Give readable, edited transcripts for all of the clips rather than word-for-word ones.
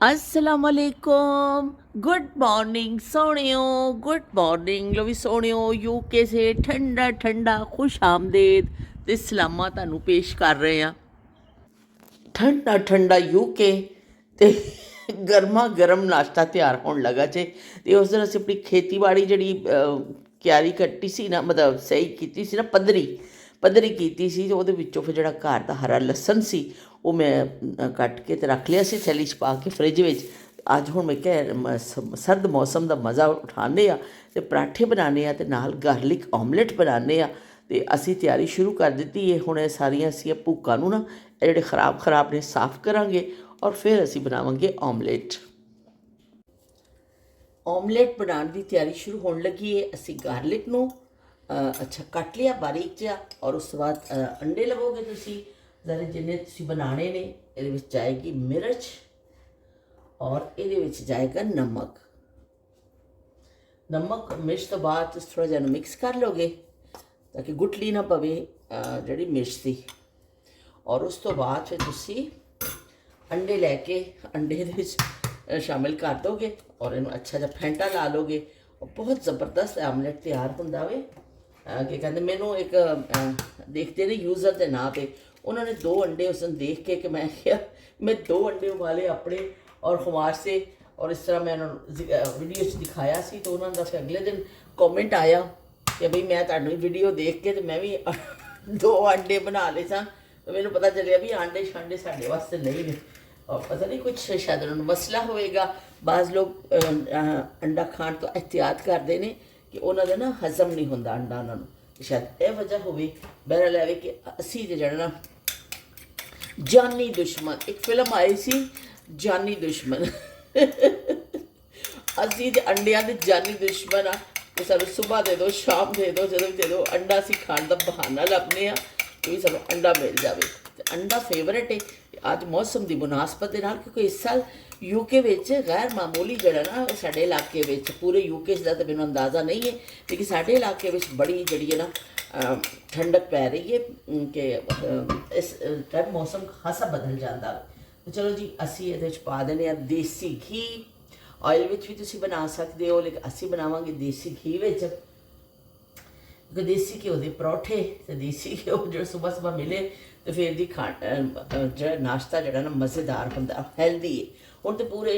अस्सलामुअलैकुम, good morning सोनियो, good morning लो भी सोनियो। UK से ठंडा ठंडा खुश आमदेद ते सलामा ਤੁਹਾਨੂੰ ਪੇਸ਼ ਕਰ ਰਹੇ ਹਾਂ। ਠੰਡਾ ਠੰਡਾ ਯੂਕੇ ਤੇ ਗਰਮਾ ਗਰਮ ਨਾਸ਼ਤਾ ਤਿਆਰ ਹੋਣ ਲੱਗਾ ਜੇ। ਤੇ ਉਸ ਦਿਨ ਅਸੀਂ ਆਪਣੀ ਖੇਤੀਬਾੜੀ ਜਿਹੜੀ ਕਿਆਰੀ ਕੱਟੀ ਸੀ ਨਾ, ਮਤਲਬ ਸਹੀ ਕੀਤੀ ਸੀ ਨਾ, ਪੱਧਰੀ ਕੀਤੀ ਸੀ। ਤੇ ਉਹਦੇ ਵਿੱਚੋਂ ਫਿਰ ਜਿਹੜਾ ਘਰ ਦਾ ਹਰਾ ਲਸਣ ਸੀ ਉਹ ਮੈਂ ਕੱਟ ਕੇ ਤੇ ਰੱਖ ਲਿਆ ਸੀ ਥੈਲੀ 'ਚ ਪਾ ਕੇ ਫਰਿੱਜ ਵਿੱਚ। ਅੱਜ ਹੁਣ ਮੈਂ ਕਿਹਾ ਸਰਦ ਮੌਸਮ ਦਾ ਮਜ਼ਾ ਉਠਾਉਂਦੇ ਆ ਅਤੇ ਪਰਾਠੇ ਬਣਾਉਂਦੇ ਆ ਅਤੇ ਨਾਲ ਗਾਰਲਿਕ ਓਮਲੇਟ ਬਣਾਉਂਦੇ ਆ। ਅਤੇ ਅਸੀਂ ਤਿਆਰੀ ਸ਼ੁਰੂ ਕਰ ਦਿੱਤੀ ਹੈ। ਹੁਣ ਇਹ ਸਾਰੀਆਂ ਅਸੀਂ ਭੁੱਕਾਂ ਨੂੰ ਨਾ ਇਹ ਜਿਹੜੇ ਖਰਾਬ ਨੇ ਸਾਫ਼ ਕਰਾਂਗੇ ਔਰ ਫਿਰ ਅਸੀਂ ਬਣਾਵਾਂਗੇ ਓਮਲੇਟ। ਓਮਲੇਟ ਬਣਾਉਣ ਦੀ ਤਿਆਰੀ ਸ਼ੁਰੂ ਹੋਣ ਲੱਗੀ ਹੈ। ਅਸੀਂ ਗਾਰਲਿਕ ਨੂੰ ਅੱਛਾ ਕੱਟ ਲਿਆ ਬਾਰੀਕ ਜਿਹਾ, ਔਰ ਉਸ ਤੋਂ ਬਾਅਦ ਅੰਡੇ ਲਵੋਗੇ ਤੁਸੀਂ ਜ਼ਰੇ ਜਿੰਨੇ ਤੁਸੀਂ ਬਣਾਉਣੇ ਨੇ। ਇਹਦੇ ਵਿੱਚ ਜਾਏਗੀ ਮਿਰਚ ਔਰ ਇਹਦੇ ਵਿੱਚ ਜਾਏਗਾ ਨਮਕ ਮਿਰਚ ਤੋਂ ਬਾਅਦ ਤੁਸੀਂ ਥੋੜ੍ਹਾ ਜਿਹਾ ਮਿਕਸ ਕਰ ਲਓਗੇ ਤਾਂ ਕਿ ਗੁਠਲੀ ਨਾ ਪਵੇ ਜਿਹੜੀ ਮਿਰਚ ਦੀ। ਔਰ ਉਸ ਤੋਂ ਬਾਅਦ ਫਿਰ ਤੁਸੀਂ ਅੰਡੇ ਲੈ ਕੇ ਅੰਡੇ ਦੇ ਵਿੱਚ ਸ਼ਾਮਿਲ ਕਰ ਦੋਗੇ ਔਰ ਇਹਨੂੰ ਅੱਛਾ ਜਿਹਾ ਫੈਂਟਾ ਲਾ ਲੋਗੇ। ਬਹੁਤ ਜ਼ਬਰਦਸਤ ਆਮਲੇਟ ਤਿਆਰ ਹੁੰਦਾ ਵੇ। ਕੀ ਕਹਿੰਦੇ, ਮੈਨੂੰ ਇੱਕ ਦੇਖਦੇ ਨੇ ਯੂਜ਼ਰ ਦੇ ਨਾਂ 'ਤੇ, ਉਹਨਾਂ ਨੇ 2 ਅੰਡੇ ਉਸ ਦਿਨ ਦੇਖ ਕੇ ਕਿ ਮੈਂ ਕਿਹਾ ਮੈਂ 2 ਅੰਡੇ ਉਬਾਲੇ ਆਪਣੇ ਔਰ ਖੁਮਾਰ ਸੇ, ਔਰ ਇਸ ਤਰ੍ਹਾਂ ਮੈਂ ਉਹਨਾਂ ਨੂੰ ਵੀਡੀਓ 'ਚ ਦਿਖਾਇਆ ਸੀ। ਤਾਂ ਉਹਨਾਂ ਦਾ ਫਿਰ ਅਗਲੇ ਦਿਨ ਕੌਮੈਂਟ ਆਇਆ ਕਿ ਬਈ ਮੈਂ ਤੁਹਾਨੂੰ ਵੀਡੀਓ ਦੇਖ ਕੇ ਤੇ ਮੈਂ ਵੀ 2 ਅੰਡੇ ਬਣਾ ਲਏ ਸਾਂ। ਤਾਂ ਮੈਨੂੰ ਪਤਾ ਚੱਲਿਆ ਵੀ ਆਂਡੇ ਛਾਂਡੇ ਸਾਡੇ ਵਾਸਤੇ ਨਹੀਂ ਨੇ, ਔਰ ਪਤਾ ਨਹੀਂ ਕੁਛ ਸ਼ਾਇਦ ਉਹਨਾਂ ਨੂੰ ਮਸਲਾ ਹੋਵੇਗਾ। ਬਾਜ਼ ਲੋਕ ਅੰਡਾ ਖਾਣ ਤੋਂ ਇਹਤਿਆਤ ਕਰਦੇ ਨੇ ਕਿ ਉਹਨਾਂ ਦਾ ਨਾ ਹਜ਼ਮ ਨਹੀਂ ਹੁੰਦਾ ਅੰਡਾ ਉਹਨਾਂ ਨੂੰ, ਸ਼ਾਇਦ ਇਹ ਵਜ੍ਹਾ ਹੋਵੇ। ਬਹਿਰਹਾਲ ਇਹ ਕਿ ਅਸੀਂ ਤੇ ਜਿਹੜਾ ਨਾ ਜਾਨੀ ਦੁਸ਼ਮਣ, ਇੱਕ ਫਿਲਮ ਆਈ ਸੀ ਜਾਨੀ ਦੁਸ਼ਮਣ, ਅਸੀਂ ਤੇ ਅੰਡਿਆਂ ਦੇ ਜਾਨੀ ਦੁਸ਼ਮਣ ਆ। ਤੇ ਸਾਨੂੰ ਸੁਬਾਹ ਦੇ ਦਿਓ, ਸ਼ਾਮ ਦੇ ਦਿਓ, ਜਦੋਂ ਵੀ ਦੇ ਦਿਓ, ਅੰਡਾ ਅਸੀਂ ਖਾਣ ਦਾ ਬਹਾਨਾ ਲੱਭਦੇ ਹਾਂ ਕਿ ਵੀ ਸਾਨੂੰ ਅੰਡਾ ਮਿਲ ਜਾਵੇ। ਤੇ ਅੰਡਾ ਫੇਵਰੇਟ ਹੈ ਅੱਜ ਮੌਸਮ ਦੀ ਮੁਨਾਸਬਤ ਦੇ ਨਾਲ, ਕਿਉਂਕਿ ਇਸ ਸਾਲ ਯੂਕੇ ਵਿੱਚ ਗੈਰ ਮਾਮੂਲੀ ਜਿਹੜਾ ਨਾ ਸਾਡੇ ਇਲਾਕੇ ਵਿੱਚ, ਪੂਰੇ ਯੂਕੇ ਦਾ ਤਾਂ ਮੈਨੂੰ ਅੰਦਾਜ਼ਾ ਨਹੀਂ ਹੈ, ਲੇਕਿਨ ਸਾਡੇ ਇਲਾਕੇ ਵਿੱਚ ਬੜੀ ਜਿਹੜੀ ਹੈ ਨਾ ਠੰਡਕ ਪੈ ਰਹੀ ਹੈ ਕਿ ਇਸ ਟਾਈਮ ਮੌਸਮ ਖਾਸਾ ਬਦਲ ਜਾਂਦਾ। ਤਾਂ ਚਲੋ ਜੀ, ਅਸੀਂ ਇਹਦੇ 'ਚ ਪਾ ਦਿੰਦੇ ਹਾਂ ਦੇਸੀ ਘੀ। ਆਇਲ ਵਿੱਚ ਵੀ ਤੁਸੀਂ ਬਣਾ ਸਕਦੇ ਹੋ, ਲੇਕਿਨ ਅਸੀਂ ਬਣਾਵਾਂਗੇ ਦੇਸੀ ਘੀ ਵਿੱਚ, ਕਿਉਂਕਿ ਦੇਸੀ ਘਿਓ ਦੇ ਪਰੌਠੇ ਅਤੇ ਦੇਸੀ ਘਿਓ ਜਿਹੜਾ ਸੁਬਾਹ ਮਿਲੇ ਤੇ ਫਿਰ ਦੀ ਜਿਹੜਾ ਨਾਸ਼ਤਾ ਜਿਹੜਾ ਨਾ ਮਜ਼ੇਦਾਰ ਹੁੰਦਾ, ਹੈਲਦੀ ਹੈ। ਹੁਣ ਤਾਂ ਪੂਰੇ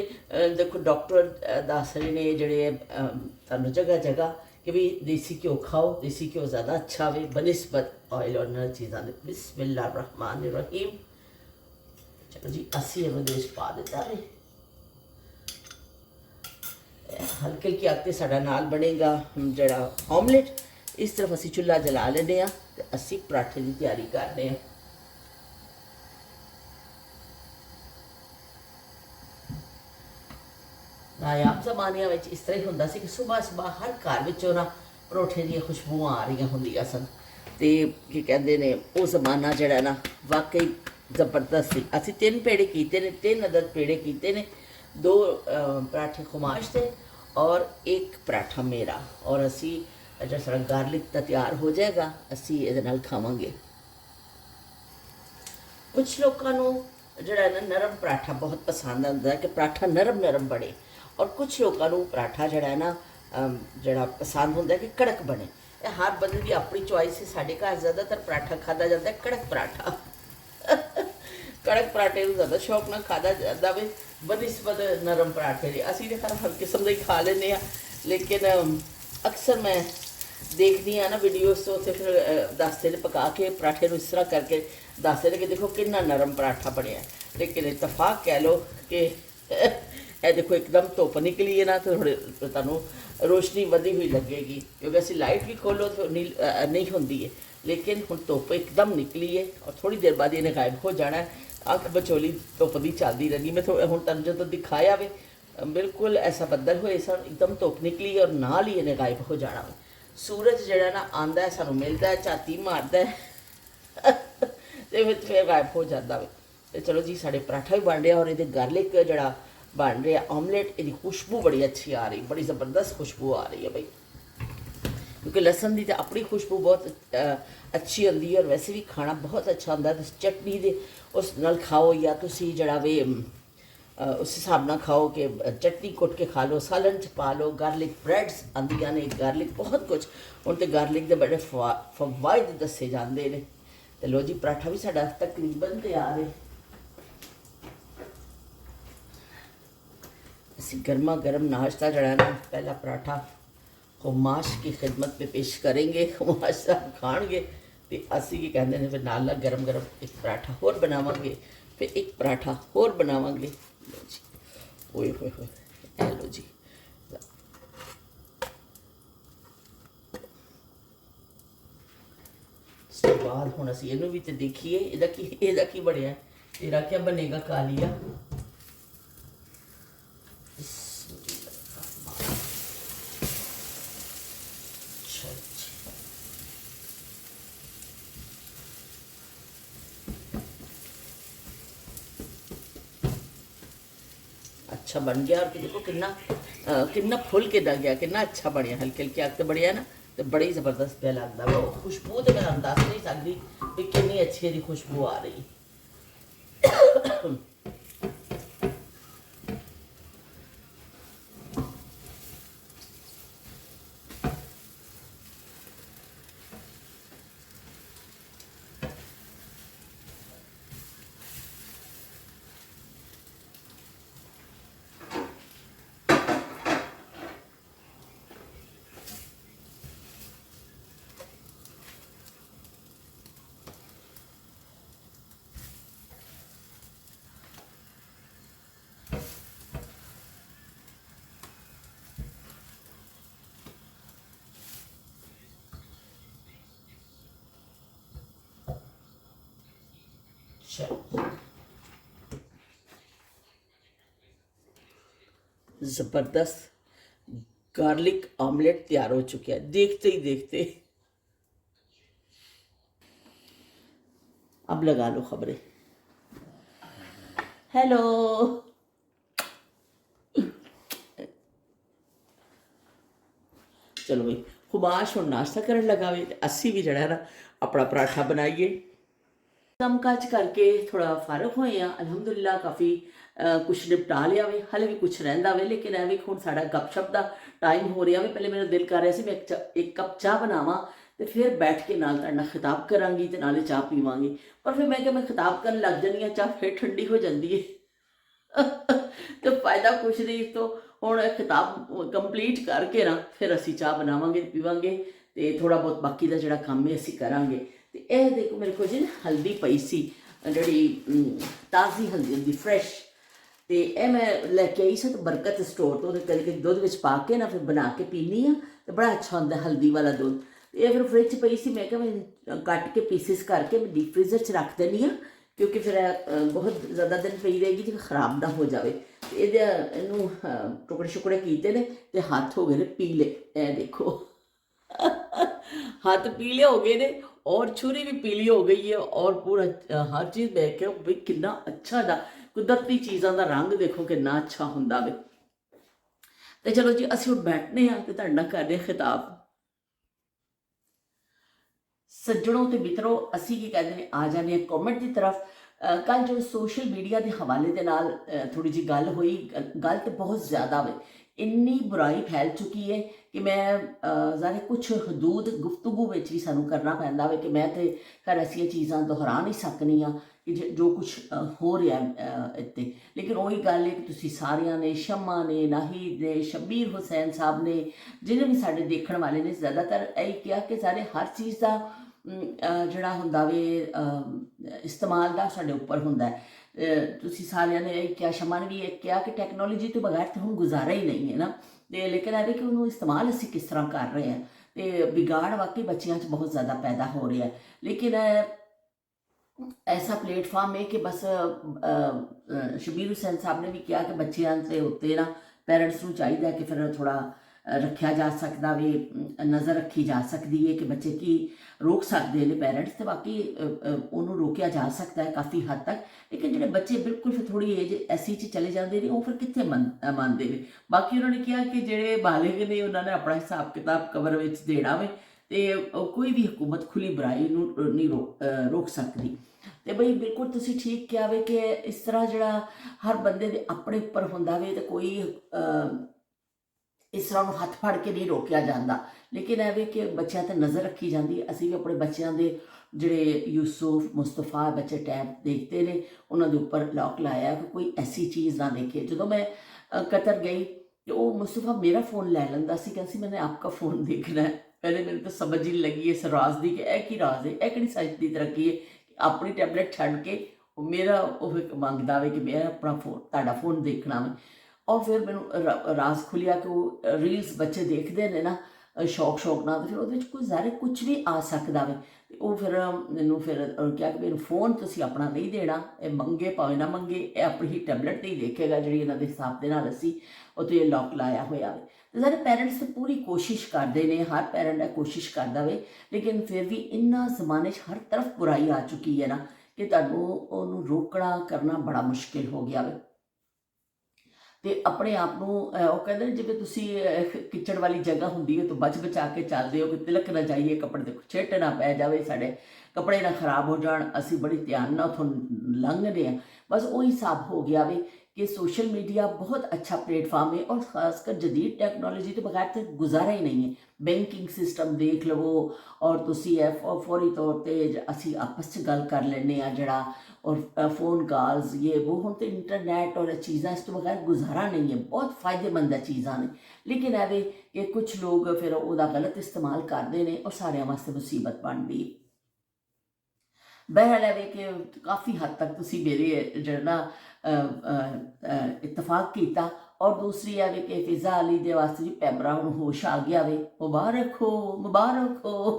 ਦੇਖੋ ਡਾਕਟਰ ਦੱਸ ਰਹੇ ਨੇ ਜਿਹੜੇ ਤੁਹਾਨੂੰ ਜਗ੍ਹਾ ਕਿ ਵੀ ਦੇਸੀ ਘਿਓ ਖਾਓ, ਦੇਸੀ ਘਿਓ ਜ਼ਿਆਦਾ ਅੱਛਾ ਵੇ ਬਨਿਸਬਤ ਆਇਲ ਔਰ ਨਾਲ ਚੀਜ਼ਾਂ ਦੇ। ਬਿਸਮਿल्लाह रहमान रहीम। ਚਲੋ ਜੀ, ਅਸੀਂ ਇਹਨੂੰ ਦੇਸ਼ ਪਾ ਦਿੱਤਾ ਵੇ। ਹਲਕੇ ਹਲਕੇ ਅੱਗ 'ਤੇ ਸਾਡਾ ਨਾਲ ਬਣੇਗਾ ਜਿਹੜਾ ਓਮਲੇਟ। ਇਸ ਤਰਫ ਅਸੀਂ ਚੁੱਲ੍ਹਾ ਜਲਾ ਲੈਂਦੇ ਹਾਂ ਅਤੇ ਅਸੀਂ ਪਰਾਠੇ ਦੀ ਤਿਆਰੀ ਕਰਦੇ ਹਾਂ। ਨਾਯਾਬ ਜ਼ਮਾਨਿਆਂ ਵਿੱਚ ਇਸ ਤਰ੍ਹਾਂ ਹੀ ਹੁੰਦਾ ਸੀ ਕਿ ਸੁਬਾਹ ਹਰ ਘਰ ਵਿੱਚੋਂ ਨਾ ਪਰੌਠੇ ਦੀਆਂ ਖੁਸ਼ਬੂਆਂ ਆ ਰਹੀਆਂ ਹੁੰਦੀਆਂ ਸਨ। ਅਤੇ ਕੀ ਕਹਿੰਦੇ ਨੇ, ਉਹ ਜ਼ਮਾਨਾ ਜਿਹੜਾ ਨਾ ਵਾਕਈ ਜ਼ਬਰਦਸਤ ਸੀ। ਅਸੀਂ 3 ਪੇੜੇ ਕੀਤੇ ਨੇ, 3 ਅਦਦ ਪੇੜੇ ਕੀਤੇ ਨੇ, 2 ਪਰਾਠੇ ਖੁਮਾਸ਼ ਦੇ ਔਰ 1 ਪਰਾਠਾ ਮੇਰਾ। ਔਰ ਅਸੀਂ ਜਿਹੜਾ ਸਾਡਾ ਗਾਰਲਿਕ ਦਾ ਤਿਆਰ ਹੋ ਜਾਏਗਾ, ਅਸੀਂ ਇਹਦੇ ਨਾਲ ਖਾਵਾਂਗੇ। ਕੁਛ ਲੋਕਾਂ ਨੂੰ ਜਿਹੜਾ ਨਾ ਨਰਮ ਪਰਾਠਾ ਬਹੁਤ ਪਸੰਦ ਆਉਂਦਾ ਕਿ ਪਰਾਠਾ ਨਰਮ ਬਣੇ, ਔਰ ਕੁਛ ਲੋਕਾਂ ਨੂੰ ਪਰਾਠਾ ਜਿਹੜਾ ਨਾ ਜਿਹੜਾ ਪਸੰਦ ਹੁੰਦਾ ਕਿ ਕੜਕ ਬਣੇ। ਇਹ ਹਰ ਬੰਦੇ ਦੀ ਆਪਣੀ ਚੋਇਸ ਹੈ। ਸਾਡੇ ਘਰ ਜ਼ਿਆਦਾਤਰ ਪਰਾਠਾ ਖਾਧਾ ਜਾਂਦਾ ਕੜਕ ਪਰਾਠਾ। ਕੜਕ ਪਰਾਠੇ ਨੂੰ ਜ਼ਿਆਦਾ ਸ਼ੌਕ ਨਾਲ ਖਾਧਾ ਜਾਂਦਾ ਵੇ ਬਨਿਸਬਤ ਨਰਮ ਪਰਾਠੇ ਦੇ। ਅਸੀਂ ਤਾਂ ਹਰ ਕਿਸਮ ਦਾ ਹੀ ਖਾ ਲੈਂਦੇ ਹਾਂ, ਲੇਕਿਨ ਅਕਸਰ ਮੈਂ ਦੇਖਦੀ ਹਾਂ ਨਾ ਵੀਡੀਓਜ਼ ਤੋਂ, ਉੱਥੇ ਫਿਰ ਦੱਸਦੇ ਨੇ ਪਕਾ ਕੇ ਪਰਾਠੇ ਨੂੰ ਇਸ ਤਰ੍ਹਾਂ ਕਰਕੇ ਦੱਸਦੇ ਨੇ ਕਿ ਦੇਖੋ ਕਿੰਨਾ ਨਰਮ ਪਰਾਠਾ ਬਣਿਆ। ਲੇਕਿਨ ਇਤਫਾਕ ਕਹਿ ਲਓ ਕਿ ਇਹ ਦੇਖੋ ਇੱਕਦਮ ਧੁੱਪ ਨਿਕਲੀ ਹੈ ਨਾ, ਤਾਂ ਥੋੜ੍ਹੇ ਤੁਹਾਨੂੰ ਰੋਸ਼ਨੀ ਵਧੀ ਹੋਈ ਲੱਗੇਗੀ, ਕਿਉਂਕਿ ਅਸੀਂ ਲਾਈਟ ਵੀ ਖੋਲ੍ਹੋ ਤਾਂ ਨਹੀਂ ਹੁੰਦੀ ਹੈ। ਲੇਕਿਨ ਹੁਣ ਧੁੱਪ ਇੱਕਦਮ ਨਿਕਲੀ ਹੈ ਔਰ ਥੋੜ੍ਹੀ ਦੇਰ ਬਾਅਦ ਇਹਨੇ ਗਾਇਬ ਹੋ ਜਾਣਾ। ਅੱਖ ਬਚੋਲੀ ਧੁੱਪ ਦੀ ਚੱਲਦੀ ਰਹੀ। ਮੈਂ ਹੁਣ ਤੁਹਾਨੂੰ ਜਦੋਂ ਦਿਖਾਇਆ ਵੇ ਬਿਲਕੁਲ ਐਸਾ ਬੱਦਲ ਹੋਏ ਸਨ, ਇੱਕਦਮ ਧੁੱਪ ਨਿਕਲੀ ਔਰ ਨਾਲ ਹੀ ਇਹਨੇ ਗਾਇਬ ਹੋ ਜਾਣਾ। ਸੂਰਜ ਜਿਹੜਾ ਨਾ ਆਉਂਦਾ ਸਾਨੂੰ ਮਿਲਦਾ, ਝਾਤੀ ਮਾਰਦਾ ਤੇ ਫਿਰ ਗਾਇਬ ਹੋ ਜਾਂਦਾ ਵੇ। ਤੇ ਚਲੋ ਜੀ, ਸਾਡੇ ਪਰਾਠਾ ਵੀ ਬਣ ਰਿਹਾ ਔਰ ਇਹਦੇ ਗਾਰਲਿਕ ਜਿਹੜਾ ਬਣ ਰਿਹਾ ਓਮਲੇਟ, ਇਹਦੀ ਖੁਸ਼ਬੂ ਬੜੀ ਅੱਛੀ ਆ ਰਹੀ, ਬੜੀ ਜ਼ਬਰਦਸਤ ਖੁਸ਼ਬੂ ਆ ਰਹੀ ਹੈ ਬਈ। ਕਿਉਂਕਿ ਲਸਣ ਦੀ ਤਾਂ ਆਪਣੀ ਖੁਸ਼ਬੂ ਬਹੁਤ ਅੱਛੀ ਹੁੰਦੀ ਹੈ ਔਰ ਵੈਸੇ ਵੀ ਖਾਣਾ ਬਹੁਤ ਅੱਛਾ ਹੁੰਦਾ। ਤੁਸੀਂ ਚਟਨੀ ਦੇ ਉਸ ਨਾਲ ਖਾਓ ਜਾਂ ਤੁਸੀਂ ਜਿਹੜਾ ਵੇ उस हिसाब नाल खाओ कि चटनी कुट के खा लो, सालन च पा लो, गार्लिक ब्रैड्स आंदियां ने, गार्लिक बहुत कुछ हुण ते गार्लिक दे बड़े फवायद दसे जांदे ने। ते लो जी पराठा भी साडा तकरीबन तैयार है। असी गर्मा गर्म नाश्ता जड़ा ना पहला पराठा खुमाश की खिदमत में पेश करेंगे, खुमाश साहब खाणगे तो असी की कहते हैं फिर नाल गरम गरम एक पराठा होर बनावांगे, फिर एक पराठा होर बनावांगे। लो जी, ओए होए होए, ए लो जी, इस तो बाद हुण असी इहनूं भी तो देखिए इहदा की बनया, तेरा क्या बनेगा कालिया। अच्छा बन गया। और देखो कितना कितना फुल के गया, कितना अच्छा बनया, हल्के हल्के अग बढ़िया ना, तो बड़ी जबरदस्त पे लगता वो खुशबू। तो मैं दस नहीं सकती कि कितनी अच्छी इसकी खुशबू आ रही। ज़बरदस्त गार्लिक ऑमलेट तैयार हो चुका है, देखते ही देखते। अब लगा लो खबरें। हेलो, चलो भाई खुमाश और नाश्ता करने लगा वे, असी भी जड़ा ना अपना पराठा बनाइए। कम काज करके थोड़ा फारग होए हैं अलहमदुलिल्लाह, काफ़ी कुछ निपटा लिया वे, हले भी कुछ रहिंदा वे, लेकिन एवं हुण साडा गपशप का टाइम हो रहा वे। पहले मेरा दिल कर रहा सी मैं एक कप चाह बनावां तो फिर बैठ के नाल तुहाडे नाल खिताब करांगी ते नाले चाह पीवांगी, पर फिर मैं मैं खिताब करन लग जानी हाँ, चाह फिर ठंडी हो जाती है। तो फायदा कुछ नहीं। तो हुण खिताब कंप्लीट करके ना फिर असी चाह बनावांगे पीवांगे, तो थोड़ा बहुत बाकी का जिहड़ा काम है असी करांगे। तो यह देखो मेरे को जी हल्दी पई सी, जी ताज़ी हल्दी होंगी फ्रैश, तो यह मैं लैके आई सी तो बरकत स्टोर तो कभी कभी दुध में पा के ना फिर बना के पीनी हाँ, तो बड़ा अच्छा होंगे हल्दी वाला दुध। ये फिर फ्रिज पई सी, मैं कट के पीसिस करके मैं डीप फ्रीजर च रख देनी हाँ, क्योंकि फिर बहुत ज़्यादा दिन पई रहेगी तो खराब ना हो जाए। तो इनू टुकड़े शुकड़े कीते ने तो हाथ हो गए ने पीले, ए देखो हाथ पीले हो गए ने और छुरी भी पीली हो गई है, और पूरा हर चीज़ देख के भाई कितना अच्छा था, कुदरती चीज़ों का रंग देखो कितना अच्छा होंदा वे। तो चलो जी असीं हुण बैठने हाँ तो तुहाडे नाल करदे खिताब। सज्जणों ते मित्रों, असी की कहते हैं आ जाने कॉमेंट की तरफ। कल जो सोशल मीडिया के हवाले के नाल थोड़ी जी गल हुई, गल तो बहुत ज़्यादा वे, इन्नी बुराई फैल चुकी है कि मैं ज़ाहिर कुछ हदूद गुफ्तगू में भी सानू करना पैंदा वे, कि मैं तो खैर ऐसिया चीज़ां दोहरा नहीं सकनी हाँ कि जो कुछ हो रहा है इत्ते। लेकिन वही गल है कि तुसी सारियां ने, शम्मा ने, नाहिद ने, शब्बीर हुसैन साहब ने, जिन्हें भी साढ़े देखने वाले ने ज़्यादातर यही किया कि सारे हर चीज़ का ਜਿਹੜਾ ਹੁੰਦਾ ਵੇ इस्तेमाल का साढ़े उपर होंदा है। तुसी सारियां ने यही किया, शमा ने भी एक किया कि टैक्नोलॉजी तो बगैर तो हम गुजारा ही नहीं है ना, तो लेकिन है कि उन्होंने इस्तेमाल असी किस तरह कर रहे हैं, तो बिगाड़ वाकई बच्चों च बहुत ज़्यादा पैदा हो रहा है। लेकिन ऐसा प्लेटफॉर्म है कि बस शबीर हुसैन साहब ने भी किया कि बच्चों के उत्ते ना पेरेंट्स को चाहिए कि फिर थोड़ा रखा जा सकता वे, नज़र रखी जा सकती है कि बच्चे की रोक सकते हैं पेरेंट्स, तो बाकी उन्होंने रोकया जा सकता है काफ़ी हद तक। लेकिन जो बच्चे बिल्कुल फिर थोड़ी एज ऐसी च चले जाते हैं वो फिर कितने मानते हैं। बाकी उन्होंने कहा कि जोड़े बालिग ने उन्होंने अपना हिसाब किताब कवर में देना वे, तो कोई भी हुकूमत खुली बुराई नूं नहीं रोक सकती। तो बई बिल्कुल तुसीं ठीक कहा वे कि इस तरह जिहड़ा हर बंदे दे अपने उपर हुंदा वे ते कोई इस तरह हथ फड़ के नहीं रोकिया जाता। लेकिन एवे कि बच्चों ते नज़र रखी जाती। असीं भी अपने बच्चों के जिहड़े यूसुफ मुस्तफा बच्चे टैब देखते हैं उन्होंने उपर लॉक लाया कि कोई ऐसी चीज़ ना देखे। जो मैं कतर गई तो वो मुस्तफा मेरा फ़ोन लै लेंदा सी, कहती मैंने आपका फ़ोन देखना है। पहले मेरे तो समझ ही नहीं लगी इस राज की कि यह की राज है, यह कि साइंस की तरक्की है कि अपनी टैबलेट छड़ के मेरा मंगता वे कि मैं अपना फ़ोन तुहाडा फ़ोन देखना वे। और फिर मैंने राज खुलिया कि वो रील्स बच्चे देखते हैं ना शौक ना, तो फिर वो कोई ज़ाहिर कुछ भी आ सकता वे। वो फिर मैनू फिर क्या कि मैनू फोन तुसीं अपना नहीं देना, ये मंगे भावें ना मंगे, ये अपनी ही टैबलेट नहीं देखेगा जी इन्हों के हिसाब के नाल असी उत्ते ये लॉक लाया होया वे। तो सारे पेरेंट्स तो पूरी कोशिश करते हैं, हर पेरेंट कोशिश करता वे, लेकिन फिर भी इन्ना जमाने हर तरफ बुराई आ चुकी है ना कि तुहानूं उहनूं रोकना करना बड़ा मुश्किल हो गया वे। तो अपने आप को कहते हैं जिवें तुसीं किचड़ वाली जगह होंदी है तो बच बचा के चलते हो कि तिलक ना जाइए, कपड़े ते छिट ना पै जाए, साढ़े कपड़े ना खराब हो जान, असी बड़ी ध्यान ना उतों लंघते हैं। बस वो हिसाब हो गया वे कि सोशल मीडिया बहुत अच्छा प्लेटफॉर्म है और खासकर जदीद टैक्नोलॉजी तो बगैर तो गुजारा ही नहीं है। बैंकिंग सिस्टम देख लवो और तुसी फौरी तौर पर असी आपस च गल कर लेने जड़ा, और फ़ोन कॉल्स ये वो हम तो इंटरनेट और चीज़ा इस तो बगैर गुजारा नहीं है। बहुत फ़ायदेमंद चीज़ा ने, लेकिन एवे कि कुछ लोग फिर वह गलत इस्तेमाल करते हैं और सारे वास्ते मुसीबत बनती है। बहरहाल है कि काफ़ी हद तक तुसी मेरे जो ना इतफाक किया। और दूसरी है कि फिज़ा अली दे वास्ते जी पैमरा हूँ होश आ गया वे, मुबारक हो मुबारक हो,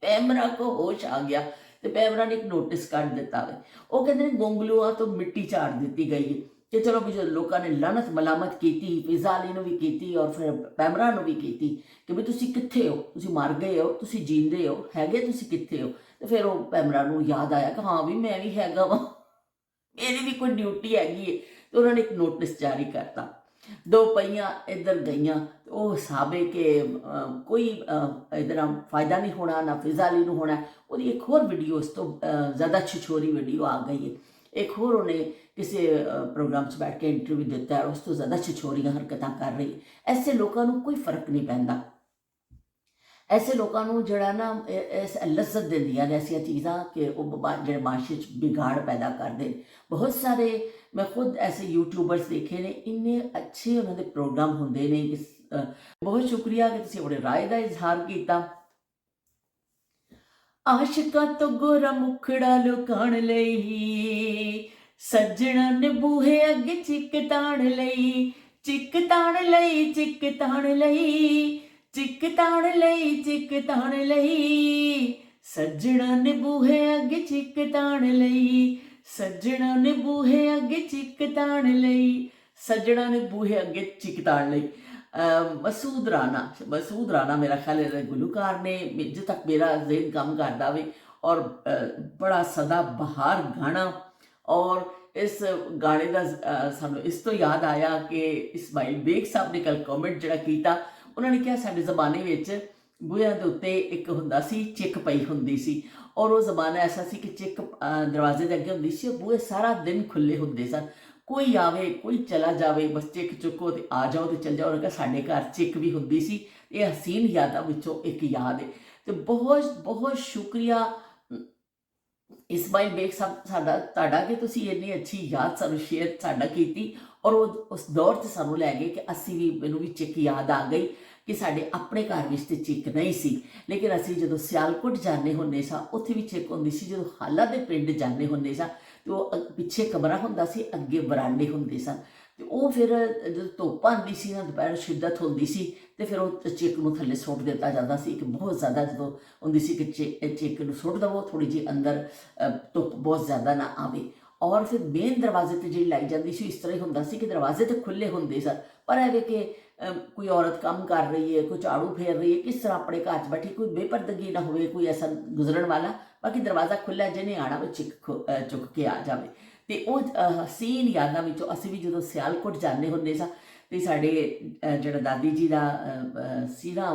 पैमरा को होश आ गया। तो पैमरा ने एक नोटिस कट दिता वे, वो कहते हैं गोंगलुआ तो मिट्टी झाड़ दी गई है कि चलो भी जो लोगों ने लानत मलामत की, फिज़ा अली ने भी की और फिर पैमरा ने भी की कि भी तुसी कित्थे हो, तुसी मर गए हो, तुसी जींदे हो, हैगे तुसी कित्थे हो। तो फिर वो पैमरा नूं याद आया कि हाँ भी मैं भी हैगा वा, मेरी भी कोई ड्यूटी हैगी है। तो उन्होंने एक नोटिस जारी करता, दो पहियां इधर गईयां तो वो हिसाब है कि कोई इधर फायदा नहीं होना ना फिज़ा अली नूं होना। और एक होर वीडियो उस तो ज़्यादा छिछोरी वीडियो आ गई है। एक होर उन्हें किसी प्रोग्राम से बैठ के इंटरव्यू दिता है, उस तो ज़्यादा छिछोरियां हरकतां कर रही है। ऐसे लोगों को कोई फर्क नहीं पैंदा। ऐसे लोगों को जड़ा ना लज्जत देंदियां ने ऐसिया चीज़ा कि जो माशरे बिगाड़ पैदा कर दे। बहुत सारे मैं खुद ऐसे यूट्यूबर्स देखे ने, इन्ने अच्छे उन्होंने प्रोग्राम होंगे ने कि बहुत शुक्रिया कि तुसीं अपने राय का इजहार किया। आशिकां तो गोरा मुखड़ा लुकाण लई, सज्जणा ने बूहे अगे चिक ताण लई, चिक ताण लई, चिक ताण लई, चिक ताण लई, चिक ताण लई, सज्जणा ने बूहे अगे चिक ताण लई, सज्जणा ने बूहे अगे चिक ताण लई, सज्जणा ने बूहे अगे चिक ताण लई। मसूद राना मेरा ख्याल है गुलकार ने, जिस तक मेरा जहन कम करता वे। और बड़ा सदा बहार गाना। और इस गाने का सानू इस तो याद आया कि इस्माइल बेग साहब ने कल कॉमेंट जरा किया, उन्होंने कहा साडे ज़माने विच बूहियां दे उत्ते एक हुंदा सी चिक पई हुंदी सी, और वो ज़माना ऐसा सी कि चिक दरवाजे के अगे हुंदी सी, बूहे सारा दिन खुले हुंदे सन। कोई आवे कोई चला जाए बस चिक चुको तो आ जाओ तो चल जाओ। उन्होंने कहा साडे घर चिक भी हुंदी सी। ये हसीन यादां विचों एक याद है। तो बहुत बहुत शुक्रिया इस्माइल बेग साहब साडा तुहाडा कि तुसीं इन्नी अच्छी याद सानू शेयर साडा कीती। और वो उस दौर से सानू लै गए कि असी भी मैनू भी चिक याद आ गई कि साडे अपने घर विच ते चिक नहीं सी, लेकिन असी जदों सियालकोट जाने हुंदे सा उत्थे भी चिक हुंदी सी। जदों हाला दे पिंड जाने हुंदे सा तो पिछे कमरा हुंदा सी, अगे बरांडे हुंदे सन। तो वो फिर जो धुप्प आंदी सी ना, दोपहर शिद्दत होंदी सी, तो फिर वो चिक नूं थल्ले सुट दिता जाता सी कि बहुत ज़्यादा जो होंदी सी कि चिक नूं सुट दवो, थोड़ी जी अंदर धुप्प बहुत ज़्यादा ना आवे। और फिर मेन दरवाजे ते जी लाई जाती सी, इस तरह ही होंदा सी कि दरवाजे तो खुले होंदे सन, पर एवे कि कोई औरत काम कर रही है, कोई झाड़ू फेर रही है, किस तरह अपने घर च बैठी, कोई बेपर्दगी ना होवे, कोई ऐसा गुजरन वाला, बाकी दरवाज़ा खुला जिन्हें आना वो चिक चुक के आ जाए। तो वो हसीन यादां विचों असीं भी जदों सियालकोट जाने हुंदे सा ते साडे जिहड़ा दादी जी दा सी ना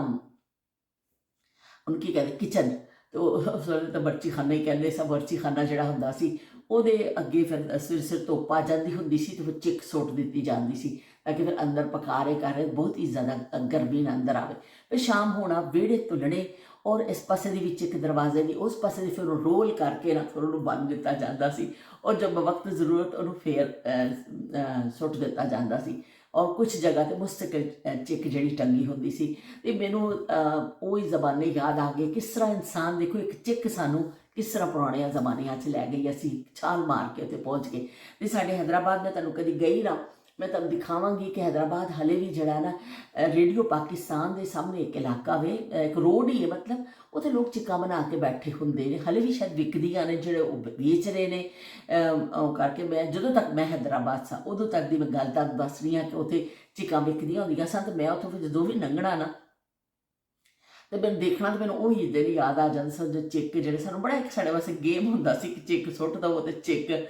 ਉਹਨੂੰ ਕੀ ਕਹਿੰਦੇ ਕਿਚਨ, ਤੇ ਉਸ ਵੇਲੇ ਤਾਂ ਬਰਚੀ ਖਾਨਾ ਹੀ ਕਹਿੰਦੇ ਸਾ। ਬਰਚੀ ਖਾਨਾ ਜਿਹੜਾ ਹੁੰਦਾ ਸੀ ਉਹਦੇ ਅੱਗੇ ਫਿਰ ਸਿਰ ਧੁੱਪ ਆ ਜਾਂਦੀ ਹੁੰਦੀ ਸੀ, ਤੇ ਫਿਰ ਚਿੱਕ ਸੁੱਟ ਦਿੱਤੀ ਜਾਂਦੀ ਸੀ ਤਾਂ ਕਿ ਫਿਰ ਅੰਦਰ ਪਕਾ ਰਹੇ ਕਰ ਰਹੇ ਬਹੁਤ ਹੀ ਜ਼ਿਆਦਾ ਗਰਮੀ ਨਾ ਅੰਦਰ ਆਵੇ। ਫਿਰ ਸ਼ਾਮ ਹੋਣਾ, ਵਿਹੜੇ ਧੁੱਲਣੇ, ਔਰ ਇਸ ਪਾਸੇ ਦੇ ਵਿੱਚ ਇੱਕ ਦਰਵਾਜ਼ੇ ਦੀ ਉਸ ਪਾਸੇ ਦੀ ਫਿਰ ਉਹ ਰੋਲ ਕਰਕੇ ਨਾ ਫਿਰ ਉਹਨੂੰ ਬੰਨ੍ਹ ਦਿੱਤਾ ਜਾਂਦਾ ਸੀ, ਔਰ ਜਦ ਵਕਤ ਜ਼ਰੂਰਤ ਉਹਨੂੰ ਫੇਰ ਸੁੱਟ ਦਿੱਤਾ ਜਾਂਦਾ ਸੀ। ਔਰ ਕੁਛ ਜਗ੍ਹਾ 'ਤੇ ਮੁਸਤਕਿਲ ਚਿੱਕ ਜਿਹੜੀ ਟੰਗੀ ਹੁੰਦੀ ਸੀ। ਅਤੇ ਮੈਨੂੰ ਉਹ ਹੀ ਜ਼ਮਾਨੇ ਯਾਦ ਆ ਗਏ, ਕਿਸ ਤਰ੍ਹਾਂ ਇਨਸਾਨ ਦੇਖੋ ਇੱਕ ਚਿੱਕ ਸਾਨੂੰ ਕਿਸ ਤਰ੍ਹਾਂ ਪੁਰਾਣਿਆਂ ਜ਼ਮਾਨਿਆਂ 'ਚ ਲੈ ਗਈ, ਅਸੀਂ ਛਾਲ ਮਾਰ ਕੇ ਉੱਥੇ ਪਹੁੰਚ ਗਏ। ਅਤੇ ਸਾਡੇ ਹੈਦਰਾਬਾਦ ਮੈਂ ਤੁਹਾਨੂੰ ਕਦੀ ਗਈ ਨਾ, ਮੈਂ ਤੁਹਾਨੂੰ ਦਿਖਾਵਾਂਗੀ ਕਿ ਹੈਦਰਾਬਾਦ ਹਲੇ ਵੀ ਜਿਹੜਾ ਨਾ ਰੇਡੀਓ ਪਾਕਿਸਤਾਨ ਦੇ ਸਾਹਮਣੇ ਇੱਕ ਇਲਾਕਾ ਵੇ, ਇੱਕ ਰੋਡ ਹੀ ਹੈ ਮਤਲਬ, ਉੱਥੇ ਲੋਕ ਚਿੱਕਾਂ ਬਣਾ ਕੇ ਬੈਠੇ ਹੁੰਦੇ ਨੇ, ਹਲੇ ਵੀ ਸ਼ਾਇਦ ਵਿਕਦੀਆਂ ਨੇ, ਜਿਹੜੇ ਉਹ ਵੇਚ ਰਹੇ ਨੇ। ਉਹ ਕਰਕੇ ਮੈਂ ਜਦੋਂ ਤੱਕ ਮੈਂ ਹੈਦਰਾਬਾਦ ਸਾਂ ਉਦੋਂ ਤੱਕ ਦੀ ਮੈਂ ਗੱਲ ਤੁਹਾਨੂੰ ਦੱਸ ਰਹੀ ਹਾਂ ਕਿ ਉੱਥੇ ਚਿੱਕਾਂ ਵਿਕਦੀਆਂ ਹੁੰਦੀਆਂ ਸਨ। ਅਤੇ ਮੈਂ ਉੱਥੋਂ ਫਿਰ ਜਦੋਂ ਵੀ ਲੰਘਣਾ ਨਾ ਤੇ ਮੈਨੂੰ ਦੇਖਣਾ, ਤੇ ਮੈਨੂੰ ਉਹੀ ਦਿਨ ਯਾਦ ਆ ਜਾਂਦੇ ਸਨ, ਜੋ ਚਿੱਕ ਜਿਹੜੇ ਸਾਨੂੰ ਬੜਾ ਇੱਕ ਸਾਡੇ ਵਾਸਤੇ ਗੇਮ ਹੁੰਦਾ ਸੀ ਕਿ ਚਿੱਕ ਸੁੱਟ ਦਵੋ ਅਤੇ ਚਿੱਕ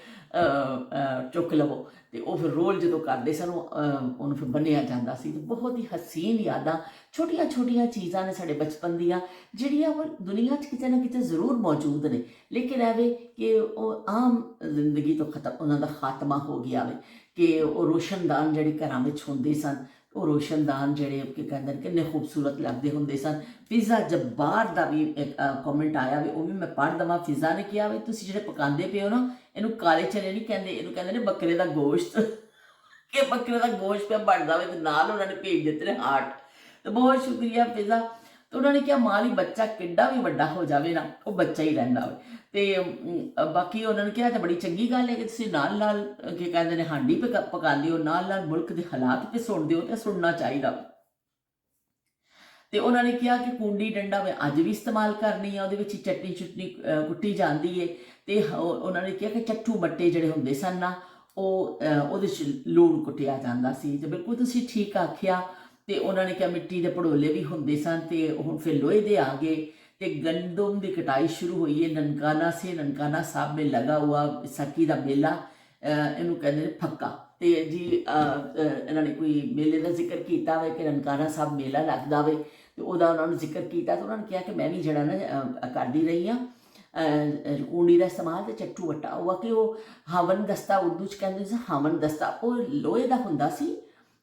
ਚੁੱਕ ਲਵੋ, ਅਤੇ ਉਹ ਫਿਰ ਰੋਲ ਜਦੋਂ ਕਰਦੇ ਸਨ ਉਹਨੂੰ ਫਿਰ ਬੰਨ੍ਹਿਆ ਜਾਂਦਾ ਸੀ। ਬਹੁਤ ਹੀ ਹਸੀਨ ਯਾਦਾਂ, ਛੋਟੀਆਂ ਛੋਟੀਆਂ ਚੀਜ਼ਾਂ ਨੇ ਸਾਡੇ ਬਚਪਨ ਦੀਆਂ, ਜਿਹੜੀਆਂ ਉਹ ਦੁਨੀਆ 'ਚ ਕਿਤੇ ਨਾ ਕਿਤੇ ਜ਼ਰੂਰ ਮੌਜੂਦ ਨੇ, ਲੇਕਿਨ ਐਵੇਂ ਕਿ ਉਹ ਆਮ ਜ਼ਿੰਦਗੀ ਤੋਂ ਉਹਨਾਂ ਦਾ ਖਾਤਮਾ ਹੋ ਗਿਆ ਵੇ। ਕਿ ਉਹ ਰੋਸ਼ਨਦਾਨ ਜਿਹੜੇ ਘਰਾਂ ਵਿੱਚ ਹੁੰਦੇ ਸਨ, ਉਹ ਰੋਸ਼ਨਦਾਨ ਜਿਹੜੇ ਕੀ ਕਹਿੰਦੇ ਨੇ ਕਿੰਨੇ ਖੂਬਸੂਰਤ ਲੱਗਦੇ ਹੁੰਦੇ ਸਨ। ਫਿਜ਼ਾ ਜੱਬਾਰ ਦਾ ਵੀ ਇੱਕ ਕਮੈਂਟ ਆਇਆ ਵੀ, ਉਹ ਵੀ ਮੈਂ ਪੜ੍ਹ ਦੇਵਾਂ। ਫਿਜ਼ਾ ਨੇ ਕਿਹਾ ਵੀ ਤੁਸੀਂ ਜਿਹੜੇ ਪਕਾਉਂਦੇ ਪਏ ਹੋ ਨਾ, ਇਹਨੂੰ ਕਾਲੇ ਚਨੇ ਨਹੀਂ ਕਹਿੰਦੇ, ਇਹਨੂੰ ਕਹਿੰਦੇ ਨੇ ਬੱਕਰੇ ਦਾ ਗੋਸ਼ਤ। ਕਿ ਬੱਕਰੇ ਦਾ ਗੋਸ਼ਤ ਪਿਆ ਬਣਦਾ ਹੋਵੇ, ਤੇ ਨਾਲ ਉਹਨਾਂ ਨੇ ਭੇਜ ਦਿੱਤੇ ਨੇ ਹਾਰਟ। ਤੇ ਬਹੁਤ ਸ਼ੁਕਰੀਆ ਫਿਜ਼ਾ। ਤੇ ਉਹਨਾਂ ਨੇ ਕਿਹਾ ਮਾਲੀ ਬੱਚਾ ਕਿੱਡਾ ਵੀ ਵੱਡਾ ਹੋ ਜਾਵੇ ਨਾ, ਉਹ ਬੱਚਾ ਹੀ ਰਹਿੰਦਾ ਹੋਵੇ। ਅਤੇ ਬਾਕੀ ਉਹਨਾਂ ਨੇ ਕਿਹਾ ਤਾਂ ਬੜੀ ਚੰਗੀ ਗੱਲ ਹੈ ਕਿ ਤੁਸੀਂ ਨਾਲ ਨਾਲ ਕੀ ਕਹਿੰਦੇ ਨੇ ਹਾਂਡੀ ਪਕਾਉਂਦੇ ਹੋ, ਨਾਲ ਨਾਲ ਮੁਲਕ ਦੇ ਹਾਲਾਤ 'ਤੇ ਸੁਣਦੇ ਹੋ, ਅਤੇ ਸੁਣਨਾ ਚਾਹੀਦਾ। ਅਤੇ ਉਹਨਾਂ ਨੇ ਕਿਹਾ ਕਿ ਕੂੰਡੀ ਡੰਡਾ ਮੈਂ ਅੱਜ ਵੀ ਇਸਤੇਮਾਲ ਕਰਨੀ ਆ, ਉਹਦੇ ਵਿੱਚ ਚਟਨੀ ਚੁਟਨੀ ਕੁੱਟੀ ਜਾਂਦੀ ਹੈ। ਅਤੇ ਉਹਨਾਂ ਨੇ ਕਿਹਾ ਕਿ ਚੱਟੂ ਬੱਟੇ ਜਿਹੜੇ ਹੁੰਦੇ ਸਨ ਨਾ, ਉਹ ਉਹਦੇ 'ਚ ਲੂਣ ਕੁੱਟਿਆ ਜਾਂਦਾ ਸੀ। ਅਤੇ ਬਿਲਕੁਲ ਤੁਸੀਂ ਠੀਕ ਆਖਿਆ। ਅਤੇ ਉਹਨਾਂ ਨੇ ਕਿਹਾ ਮਿੱਟੀ ਦੇ ਭੜੋਲੇ ਵੀ ਹੁੰਦੇ ਸਨ, ਅਤੇ ਹੁਣ ਫਿਰ ਲੋਹੇ ਦੇ ਆ ਗਏ। ਅਤੇ ਗੰਦਮ ਦੀ ਕਟਾਈ ਸ਼ੁਰੂ ਹੋਈ ਹੈ। ਨਨਕਾਨਾ ਸੇ ਨਨਕਾਨਾ ਸਾਹਿਬ में लगा हुआ ਵਿਸਾਖੀ ਦਾ ਮੇਲਾ, ਇਹਨੂੰ ਕਹਿੰਦੇ ਨੇ ਫੱਕਾ। ਅਤੇ ਜੀ ਇਹਨਾਂ ਨੇ ਕੋਈ ਮੇਲੇ ਦਾ ਜ਼ਿਕਰ ਕੀਤਾ ਵੇ ਕਿ ਨਨਕਾਣਾ ਸਾਹਿਬ ਮੇਲਾ ਲੱਗਦਾ ਵੇ, ਅਤੇ ਉਹਦਾ ਉਹਨਾਂ ਨੂੰ ਜ਼ਿਕਰ ਕੀਤਾ। ਅਤੇ ਉਹਨਾਂ ਨੇ ਕਿਹਾ ਕਿ ਮੈਂ ਵੀ ਜਿਹੜਾ ਨਾ ਕਰਦੀ ਰਹੀ ਹਾਂ ਕੂੰਡੀ ਦਾ ਇਸਤੇਮਾਲ, ਅਤੇ ਚੱਟੂ ਵੱਟਾ ਉਹ ਆ ਕਿ ਉਹ ਹਵਨ ਦਸਤਾ ਉਰਦੂ 'ਚ ਕਹਿੰਦੇ ਸੀ। ਹਵਨ ਦਸਤਾ ਉਹ ਲੋਹੇ ਦਾ ਹੁੰਦਾ ਸੀ,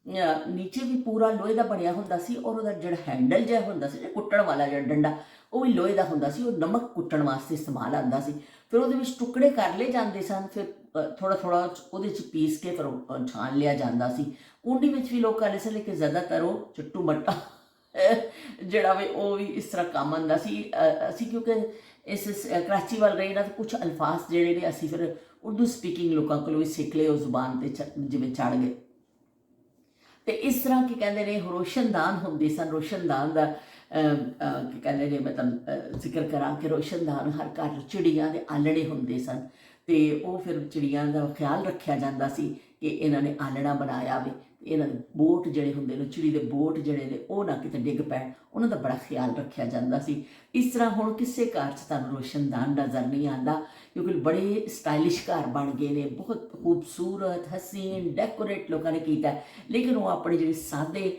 ਨੀਚੇ ਵੀ ਪੂਰਾ ਲੋਹੇ ਦਾ ਬਣਿਆ ਹੁੰਦਾ ਸੀ, ਔਰ ਉਹਦਾ ਜਿਹੜਾ ਹੈਂਡਲ ਜਿਹਾ ਹੁੰਦਾ ਸੀ, ਕੁੱਟਣ ਵਾਲਾ ਜਿਹੜਾ ਡੰਡਾ, ਉਹ ਵੀ ਲੋਹੇ ਦਾ ਹੁੰਦਾ ਸੀ। ਉਹ ਨਮਕ ਕੁੱਟਣ ਵਾਸਤੇ ਇਸਤੇਮਾਲ ਆਉਂਦਾ ਸੀ। ਫਿਰ ਉਹਦੇ ਵਿੱਚ ਟੁਕੜੇ ਕਰ ਲਏ ਜਾਂਦੇ ਸਨ, ਫਿਰ ਥੋੜ੍ਹਾ ਥੋੜ੍ਹਾ ਉਹਦੇ 'ਚ ਪੀਸ ਕੇ ਫਿਰ ਛਾਣ ਲਿਆ ਜਾਂਦਾ ਸੀ। ਕੂੰਡੀ ਵਿੱਚ ਵੀ ਲੋਕ ਕਰ ਲਏ ਸਨ, ਲੇਕਿਨ ਜ਼ਿਆਦਾਤਰ ਉਹ ਚੱਟੂ ਮੱਟਾ ਜਿਹੜਾ ਵੇ ਉਹ ਵੀ ਇਸ ਤਰ੍ਹਾਂ ਕੰਮ ਆਉਂਦਾ ਸੀ। ਅਸੀਂ ਕਿਉਂਕਿ ਇਸ ਕਰਾਚੀ ਵੱਲ ਰਹੇ ਨਾ, ਤਾਂ ਕੁਛ ਅਲਫਾਜ਼ ਜਿਹੜੇ ਨੇ ਅਸੀਂ ਫਿਰ ਉਰਦੂ ਸਪੀਕਿੰਗ ਲੋਕਾਂ ਕੋਲੋਂ ਵੀ ਸਿੱਖ ਲਏ, ਉਹ ਜ਼ੁਬਾਨ 'ਤੇ ਜਿਵੇਂ ਚੜ੍ਹ ਗਏ। ਅਤੇ ਇਸ ਤਰ੍ਹਾਂ ਕੀ ਕਹਿੰਦੇ ਨੇ ਰੋਸ਼ਨਦਾਨ ਹੁੰਦੇ ਸਨ। ਰੋਸ਼ਨਦਾਨ ਦਾ ਕੀ ਕਹਿੰਦੇ ਨੇ ਮੈਂ ਤੁਹਾਨੂੰ ਜ਼ਿਕਰ ਕਰਾਂ ਕਿ ਰੋਸ਼ਨਦਾਨ ਹਰ ਘਰ ਚਿੜੀਆਂ ਦੇ ਆਲਣੇ ਹੁੰਦੇ ਸਨ, ਅਤੇ ਉਹ ਫਿਰ ਚਿੜੀਆਂ ਦਾ ਖਿਆਲ ਰੱਖਿਆ ਜਾਂਦਾ ਸੀ ਕਿ ਇਹਨਾਂ ਨੇ ਆਲਣਾ ਬਣਾਇਆ ਵੇ। ਇਹਨਾਂ ਦੇ ਬੋਟ ਜਿਹੜੇ ਹੁੰਦੇ ਨੇ, ਚਿੜੀ ਦੇ ਬੋਟ ਜਿਹੜੇ ਨੇ, ਉਹ ਨਾ ਕਿਤੇ ਡਿੱਗ ਪੈਣ, ਉਹਨਾਂ ਦਾ ਬੜਾ ਖਿਆਲ ਰੱਖਿਆ ਜਾਂਦਾ ਸੀ। ਇਸ ਤਰ੍ਹਾਂ ਹੁਣ ਕਿਸੇ ਘਰ 'ਚ ਤੁਹਾਨੂੰ ਰੋਸ਼ਨਦਾਨ ਨਜ਼ਰ ਨਹੀਂ ਆਉਂਦਾ, ਕਿਉਂਕਿ ਬੜੇ ਸਟਾਈਲਿਸ਼ ਘਰ ਬਣ ਗਏ ਨੇ, ਬਹੁਤ ਖੂਬਸੂਰਤ ਹਸੀਨ ਡੈਕੋਰੇਟ ਲੋਕਾਂ ਨੇ ਕੀਤਾ, ਲੇਕਿਨ ਉਹ ਆਪਣੇ ਜਿਹੜੇ ਸਾਦੇ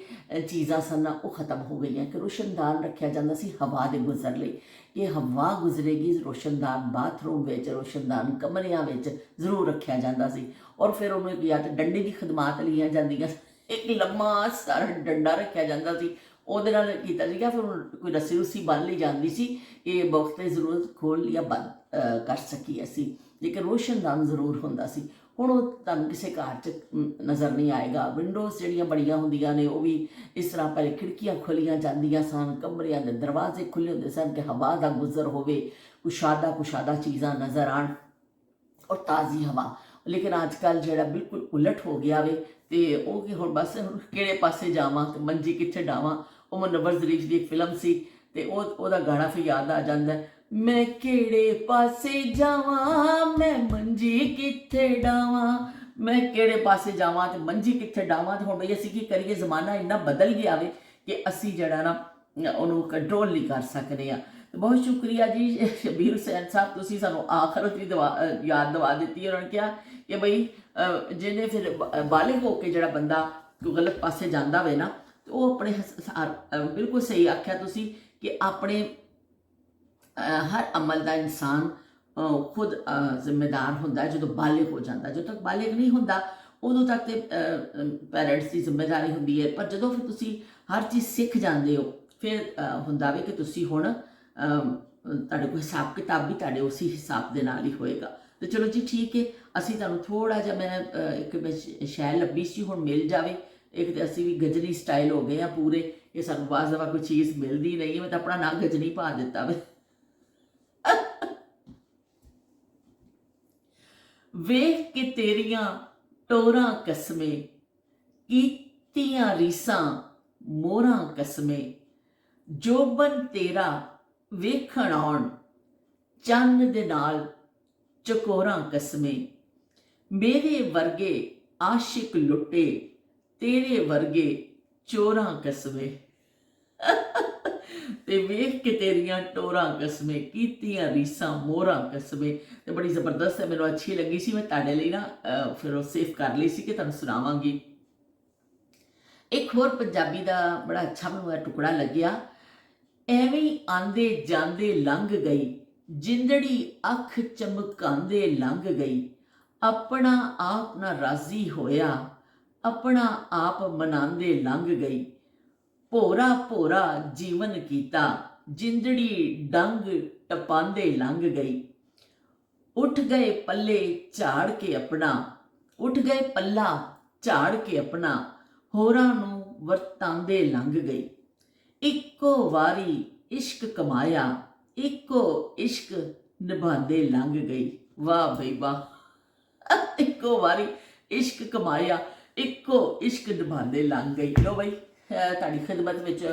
ਚੀਜ਼ਾਂ ਸਨ ਉਹ ਖਤਮ ਹੋ ਗਈਆਂ। ਕਿ ਰੋਸ਼ਨਦਾਨ ਰੱਖਿਆ ਜਾਂਦਾ ਸੀ ਹਵਾ ਦੇ ਗੁਜ਼ਰ ਲਈ, ਕਿ ਹਵਾ ਗੁਜ਼ਰੇਗੀ, ਰੋਸ਼ਨਦਾਨ ਬਾਥਰੂਮ ਵਿੱਚ, ਰੋਸ਼ਨਦਾਨ ਕਮਰਿਆਂ ਵਿੱਚ ਜ਼ਰੂਰ ਰੱਖਿਆ ਜਾਂਦਾ ਸੀ। ਔਰ ਫਿਰ ਉਹਨੂੰ ਜਾਂ ਤਾਂ ਡੰਡੇ ਦੀ ਖਦਮਾਤ ਲਈਆਂ ਜਾਂਦੀਆਂ, ਇੱਕ ਲੰਮਾ ਸਾਰਾ ਡੰਡਾ ਰੱਖਿਆ ਜਾਂਦਾ ਸੀ, ਉਹਦੇ ਨਾਲ ਕੀਤਾ ਸੀਗਾ। ਫਿਰ ਕੋਈ ਰੱਸੀ ਰੁੱਸੀ ਬੰਨ੍ਹ ਲਈ ਜਾਂਦੀ ਸੀ ਕਿ ਵਕਤ ਦੀ ਜ਼ਰੂਰਤ ਖੋਲ੍ਹ ਜਾਂ ਬੰਦ ਕਰ ਸਕੀਏ ਅਸੀਂ, ਲੇਕਿਨ ਰੋਸ਼ਨਦਾਨ ਜ਼ਰੂਰ ਹੁੰਦਾ ਸੀ। ਹੁਣ ਉਹ ਤੁਹਾਨੂੰ ਕਿਸੇ ਘਰ 'ਚ ਨਜ਼ਰ ਨਹੀਂ ਆਏਗਾ। ਵਿੰਡੋਜ਼ ਜਿਹੜੀਆਂ ਬੜੀਆਂ ਹੁੰਦੀਆਂ ਨੇ, ਉਹ ਵੀ ਇਸ ਤਰ੍ਹਾਂ ਪਹਿਲੇ ਖਿੜਕੀਆਂ ਖੋਲ੍ਹੀਆਂ ਜਾਂਦੀਆਂ ਸਨ, ਕਮਰਿਆਂ ਦੇ ਦਰਵਾਜ਼ੇ ਖੁੱਲ੍ਹੇ ਹੁੰਦੇ ਸਨ ਕਿ ਹਵਾ ਦਾ ਗੁਜ਼ਰ ਹੋਵੇ, ਕੁਸ਼ਾਦਾ ਚੀਜ਼ਾਂ ਨਜ਼ਰ ਆਉਣ, ਔਰ ਤਾਜ਼ੀ ਹਵਾ। ਲੇਕਿਨ ਅੱਜ ਕੱਲ੍ਹ ਜਿਹੜਾ ਬਿਲਕੁਲ ਉਲਟ ਹੋ ਗਿਆ ਵੇ, ਅਤੇ ਉਹ ਕਿ ਹੁਣ ਬਸ ਕਿਹੜੇ ਪਾਸੇ ਜਾਵਾਂ ਅਤੇ ਮੰਜੀ ਕਿੱਥੇ ਡਾਵਾਂ। ਉਹ ਮੁਨੱਵਰ ਜ਼ਰੀਫ ਦੀ ਇੱਕ ਫਿਲਮ ਸੀ, ਅਤੇ ਉਹਦਾ ਗਾਣਾ ਫਿਰ ਯਾਦ ਆ ਜਾਂਦਾ, ਮੈਂ ਕਿਹੜੇ ਪਾਸੇ ਜਾਵਾਂ, ਮੈਂ ਮੰਜੀ ਕਿੱਥੇ ਡਾਵਾਂ, ਮੈਂ ਕਿਹੜੇ ਪਾਸੇ ਜਾਵਾਂ ਅਤੇ ਮੰਜੀ ਕਿੱਥੇ ਡਾਵਾਂ। ਅਤੇ ਹੁਣ ਬਈ ਅਸੀਂ ਕੀ ਕਰੀਏ, ਜ਼ਮਾਨਾ ਇੰਨਾ ਬਦਲ ਗਿਆ ਵੇ ਕਿ ਅਸੀਂ ਜਿਹੜਾ ਨਾ ਉਹਨੂੰ ਕੰਟਰੋਲ ਨਹੀਂ ਕਰ ਸਕਦੇ ਹਾਂ। ਬਹੁਤ ਸ਼ੁਕਰੀਆ ਜੀ ਸ਼ਬੀਰ ਹੁਸੈਨ ਸਾਹਿਬ, ਤੁਸੀਂ ਸਾਨੂੰ ਆਖਰਤ ਦੀ ਯਾਦ ਦਿਵਾ ਦਿੱਤੀ। ਉਹਨਾਂ ਨੇ ਕਿਹਾ ਕਿ ਬਈ ਜਿਹਨੇ ਫਿਰ ਬਾਲਿਗ ਹੋ ਕੇ ਜਿਹੜਾ ਬੰਦਾ ਕੋਈ ਗਲਤ ਪਾਸੇ ਜਾਂਦਾ ਹੋਵੇ ਨਾ, ਉਹ ਆਪਣੇ ਬਿਲਕੁਲ ਸਹੀ ਆਖਿਆ ਤੁਸੀਂ ਕਿ ਆਪਣੇ ਹਰ ਅਮਲ ਦਾ ਇਨਸਾਨ ਖੁਦ ਜ਼ਿੰਮੇਦਾਰ ਹੁੰਦਾ ਜਦੋਂ ਬਾਲਿਗ ਹੋ ਜਾਂਦਾ। ਜਦੋਂ ਤੱਕ ਬਾਲਿਗ ਨਹੀਂ ਹੁੰਦਾ ਉਦੋਂ ਤੱਕ ਤੇ ਪੈਰੈਂਟਸ ਦੀ ਜ਼ਿੰਮੇਦਾਰੀ ਹੁੰਦੀ ਹੈ, ਪਰ ਜਦੋਂ ਫਿਰ ਤੁਸੀਂ ਹਰ ਚੀਜ਼ ਸਿੱਖ ਜਾਂਦੇ ਹੋ ਫਿਰ ਹੁੰਦਾ ਵੀ ਕਿ ਤੁਸੀਂ ਹੁਣ ਤੁਹਾਡੇ ਕੋਲ ਹਿਸਾਬ ਕਿਤਾਬ ਵੀ ਤੁਹਾਡੇ ਉਸੇ ਹਿਸਾਬ ਦੇ ਨਾਲ ਹੀ ਹੋਏਗਾ। ਤੇ ਚਲੋ ਜੀ ਠੀਕ ਹੈ, ਅਸੀਂ ਤੁਹਾਨੂੰ ਥੋੜ੍ਹਾ ਜਿਹਾ ਮੈਂ ਇੱਕ ਸ਼ੈ ਲੱਭੀ ਸੀ, ਹੁਣ ਮਿਲ ਜਾਵੇ। ਇੱਕ ਤਾਂ ਅਸੀਂ ਵੀ ਗਜਨੀ ਸਟਾਈਲ ਹੋ ਗਏ ਆ ਪੂਰੇ, ਇਹ ਸਾਨੂੰ ਬਾਅਦ ਦਫਾ ਕੋਈ ਚੀਜ਼ ਮਿਲਦੀ ਨਹੀਂ ਹੈ। ਮੈਂ ਤਾਂ ਆਪਣਾ ਨਾਂ ਗਜਨੀ ਪਾ ਦਿੱਤਾ ਵੇ। ਵੇਖ ਕੇ ਤੇਰੀਆਂ ਟੋਰਾਂ ਕਸਮੇ, ਕੀਤੀਆਂ ਰੀਸਾਂ ਮੋਹਰਾਂ ਕਸਮੇ, ਜੋਬਨ ਤੇਰਾ ਵੇਖਣ ਆਉਣ ਚੰਨ ਦੇ ਨਾਲ ਚਕੋਰਾਂ ਕਸਮੇ, ਮੇਰੇ ਵਰਗੇ ਆਸ਼ਿਕ ਲੁੱਟੇ ਤੇਰੇ ਵਰਗੇ ਚੋਰਾਂ ਕਸਮੇ। ਤੇ ਵੇਖ ਕੇ ਤੇਰੀਆਂ ਟੋਰਾਂ ਕਸਮੇ, ਕੀਤੀਆਂ ਰੀਸਾਂ ਮੋਹਰਾਂ ਕਸਮੇ। ਤੇ ਬੜੀ ਜ਼ਬਰਦਸਤ ਹੈ, ਮੈਨੂੰ ਅੱਛੀ ਲੱਗੀ ਸੀ। ਮੈਂ ਤੁਹਾਡੇ ਲਈ ਨਾ ਫਿਰ ਉਹ ਸੇਵ ਕਰ ਲਈ ਸੀ ਕਿ ਤੁਹਾਨੂੰ ਸੁਣਾਵਾਂਗੀ। ਇੱਕ ਹੋਰ ਪੰਜਾਬੀ ਦਾ ਬੜਾ ਅੱਛਾ ਮੈਨੂੰ ਇਹ ਟੁਕੜਾ ਲੱਗਿਆ। ਐਵੇਂ ਆਂਦੇ ਜਾਂਦੇ ਲੰਘ ਗਈ, ਜਿੰਦੜੀ ਅੱਖ ਚਮਕਾਉਂਦੇ ਲੰਘ ਗਈ, ਆਪਣਾ ਆਪ ਨਾ ਰਾਜ਼ੀ ਹੋਇਆ, ਆਪਣਾ ਆਪ ਮਨਾਉਂਦੇ ਲੰਘ ਗਈ, ਭੋਰਾ ਭੋਰਾ ਜੀਵਨ ਕੀਤਾ, ਜਿੰਦੜੀ ਡੰਗ ਟਪਾਉਂਦੇ ਲੰਘ ਗਈ, ਉੱਠ ਗਏ ਪੱਲੇ ਝਾੜ ਕੇ ਆਪਣਾ, ਉੱਠ ਗਏ ਪੱਲਾ ਝਾੜ ਕੇ ਆਪਣਾ, ਹੋਰਾਂ ਨੂੰ ਵਰਤਾਂਦੇ ਲੰਘ ਗਈ, ਇੱਕੋ ਵਾਰੀ ਇਸ਼ਕ ਕਮਾਇਆ, ਇੱਕੋ ਇਸ਼ਕ ਨਿਭਾਉਂਦੇ ਲੰਘ ਗਈ। ਵਾਹ ਬਈ ਵਾਹ, ਇੱਕੋ ਵਾਰੀ ਇਸ਼ਕ ਕਮਾਇਆ, ਇੱਕੋ ਇਸ਼ਕ ਨਿਭਾਉਂਦੇ ਲੰਘ ਗਈ। ਲੋ ਬਈ ਤੁਹਾਡੀ ਖਿਦਮਤ ਵਿੱਚ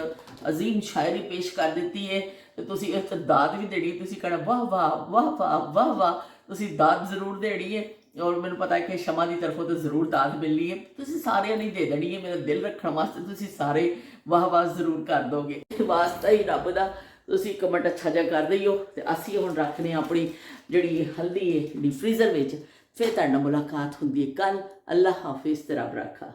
ਅਜ਼ੀਮ ਸ਼ਾਇਰੀ ਪੇਸ਼ ਕਰ ਦਿੱਤੀ ਹੈ ਤੇ ਤੁਸੀਂ ਇਸ ਦਾਦ ਵੀ ਦੇਣੀ। ਤੁਸੀਂ ਕਹਿਣਾ ਵਾਹ ਵਾਹ ਵਾਹ ਵਾਹ ਵਾਹ ਵਾਹ, ਤੁਸੀਂ ਦਾਦ ਜ਼ਰੂਰ ਦੇਣੀ ਹੈ। ਔਰ ਮੈਨੂੰ ਪਤਾ ਹੈ ਕਿ ਸ਼ਮਾ ਦੀ ਤਰਫੋਂ ਤਾਂ ਜ਼ਰੂਰ ਦਾਦ ਮਿਲਣੀ ਹੈ। ਤੁਸੀਂ ਸਾਰਿਆਂ ਨੇ ਦੇ ਦੇਣੀ ਹੈ। ਮੇਰਾ ਦਿਲ ਰੱਖਣ ਵਾਸਤੇ ਤੁਸੀਂ ਸਾਰੇ ਵਾਹ ਵਾਹ ਜ਼ਰੂਰ ਕਰ ਦੋਗੇ। ਵਾਸਤਾ ਹੀ ਰੱਬ ਦਾ ਤੁਸੀਂ ਕਮੈਂਟ ਅੱਛਾ ਜਿਹਾ ਕਰ ਦਿਓ। ਤੇ ਅਸੀਂ ਹੁਣ ਰੱਖਦੇ ਹਾਂ ਆਪਣੀ ਜਿਹੜੀ ਹਲਦੀ ਹੈ ਜਿਹੜੀ ਫਰੀਜ਼ਰ ਵਿੱਚ। ਫਿਰ ਤੁਹਾਡੇ ਨਾਲ ਮੁਲਾਕਾਤ ਹੁੰਦੀ ਹੈ ਕੱਲ੍ਹ। ਅੱਲਾ ਹਾਫਿਜ਼ ਤੇ ਰੱਬ ਰਾਖਾ।